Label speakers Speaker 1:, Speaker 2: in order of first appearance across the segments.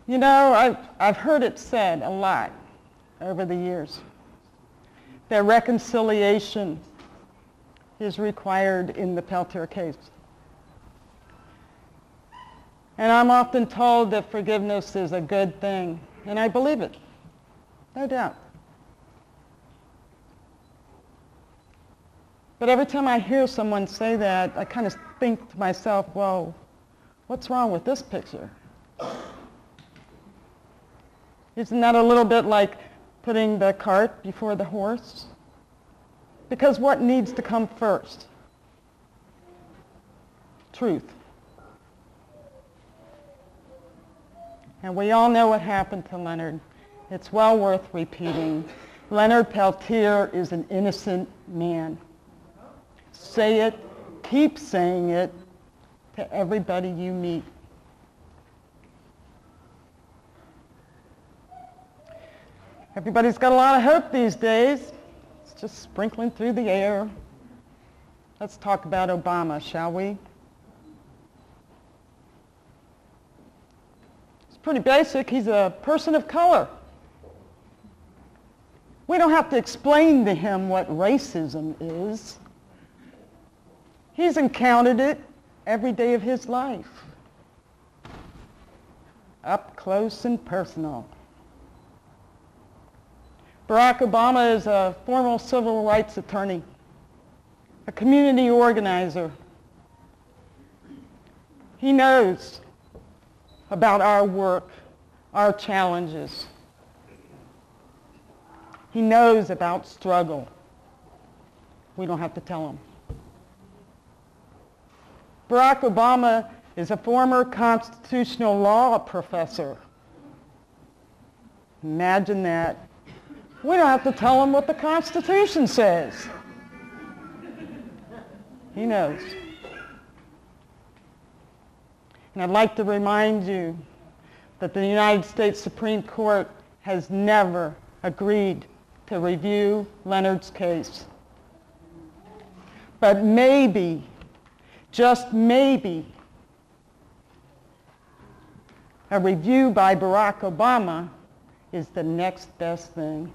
Speaker 1: You know, I've heard it said a lot over the years that reconciliation is required in the Peltier case. And I'm often told that forgiveness is a good thing, and I believe it, no doubt. But every time I hear someone say that, I kind of think to myself, well, what's wrong with this picture? Isn't that a little bit like putting the cart before the horse? Because what needs to come first? Truth. And we all know what happened to Leonard. It's well worth repeating. Leonard Peltier is an innocent man. Say it, keep saying it to everybody you meet. Everybody's got a lot of hope these days. It's just sprinkling through the air. Let's talk about Obama, shall we? It's pretty basic. He's a person of color. We don't have to explain to him what racism is. He's encountered it every day of his life, up close and personal. Barack Obama is a former civil rights attorney, a community organizer. He knows about our work, our challenges. He knows about struggle. We don't have to tell him. Barack Obama is a former constitutional law professor. Imagine that. We don't have to tell him what the Constitution says. He knows. And I'd like to remind you that the United States Supreme Court has never agreed to review Leonard's case. But maybe, just maybe, a review by Barack Obama is the next best thing.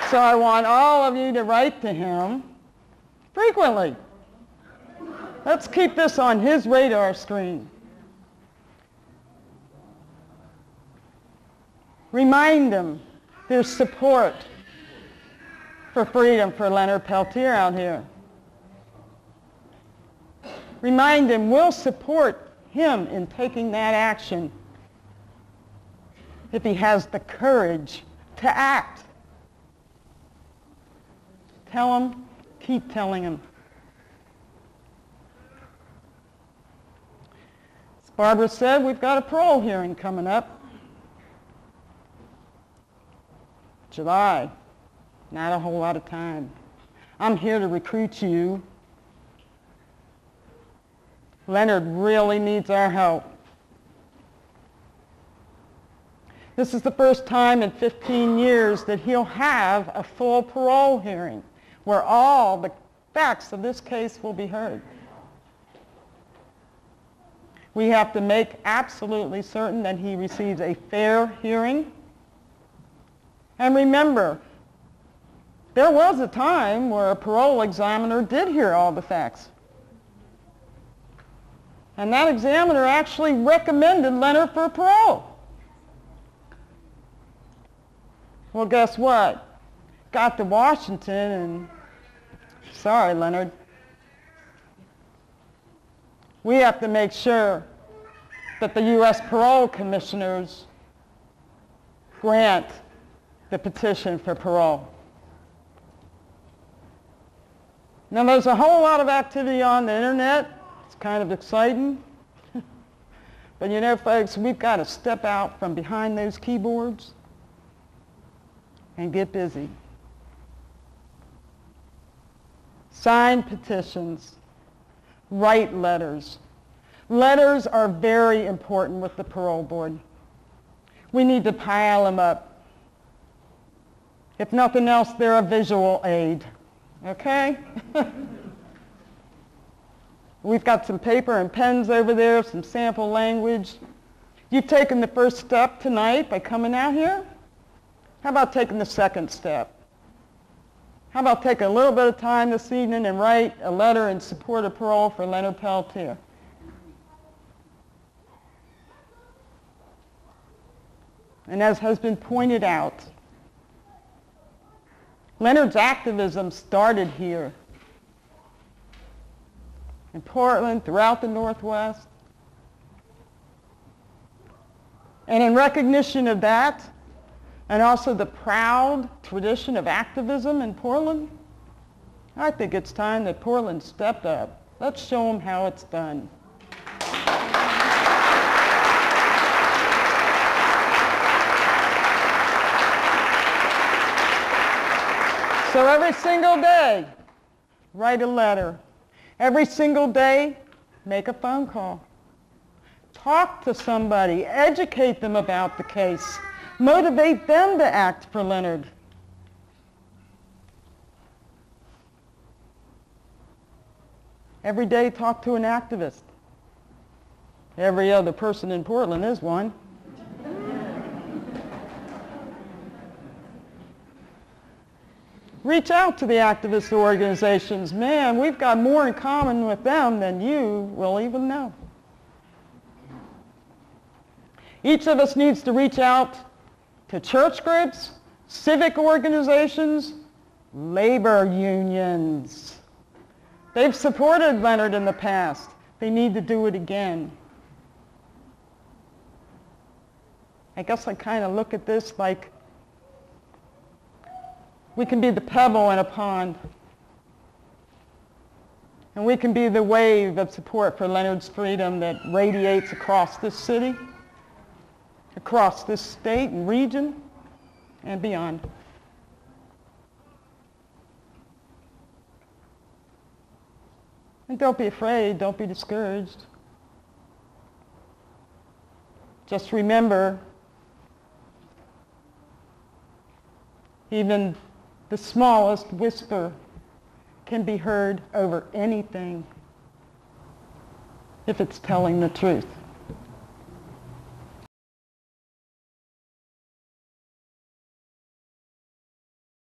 Speaker 1: So I want all of you to write to him frequently. Let's keep this on his radar screen. Remind him there's support for freedom for Leonard Peltier out here. Remind him we'll support him in taking that action if he has the courage to act. Tell him, keep telling him. As Barbara said, we've got a parole hearing coming up. July, not a whole lot of time. I'm here to recruit you. Leonard really needs our help. This is the first time in 15 years that he'll have a full parole hearing where all the facts of this case will be heard. We have to make absolutely certain that he receives a fair hearing. And remember, there was a time where a parole examiner did hear all the facts. And that examiner actually recommended Leonard for parole. Well, guess what? Got to Washington and, sorry, Leonard. We have to make sure that the U.S. parole commissioners grant the petition for parole. Now, there's a whole lot of activity on the internet. It's kind of exciting. But you know, folks, we've got to step out from behind those keyboards and get busy. Sign petitions. Write letters. Letters are very important with the parole board. We need to pile them up. If nothing else, they're a visual aid. Okay? We've got some paper and pens over there, some sample language. You've taken the first step tonight by coming out here. How about taking the second step? How about taking a little bit of time this evening and write a letter in support of parole for Leonard Peltier? And as has been pointed out, Leonard's activism started here in Portland, throughout the Northwest. And in recognition of that, and also the proud tradition of activism in Portland, I think it's time that Portland stepped up. Let's show them how it's done. So every single day, write a letter. Every single day, make a phone call. Talk to somebody. Educate them about the case. Motivate them to act for Leonard. Every day, talk to an activist. Every other person in Portland is one. Reach out to the activist organizations. Man, we've got more in common with them than you will even know. Each of us needs to reach out to church groups, civic organizations, labor unions. They've supported Leonard in the past. They need to do it again. I guess I kind of look at this like we can be the pebble in a pond, and we can be the wave of support for Leonard's freedom that radiates across this city, across this state and region, and beyond. And don't be afraid, don't be discouraged. Just remember, even the smallest whisper can be heard over anything if it's telling the truth.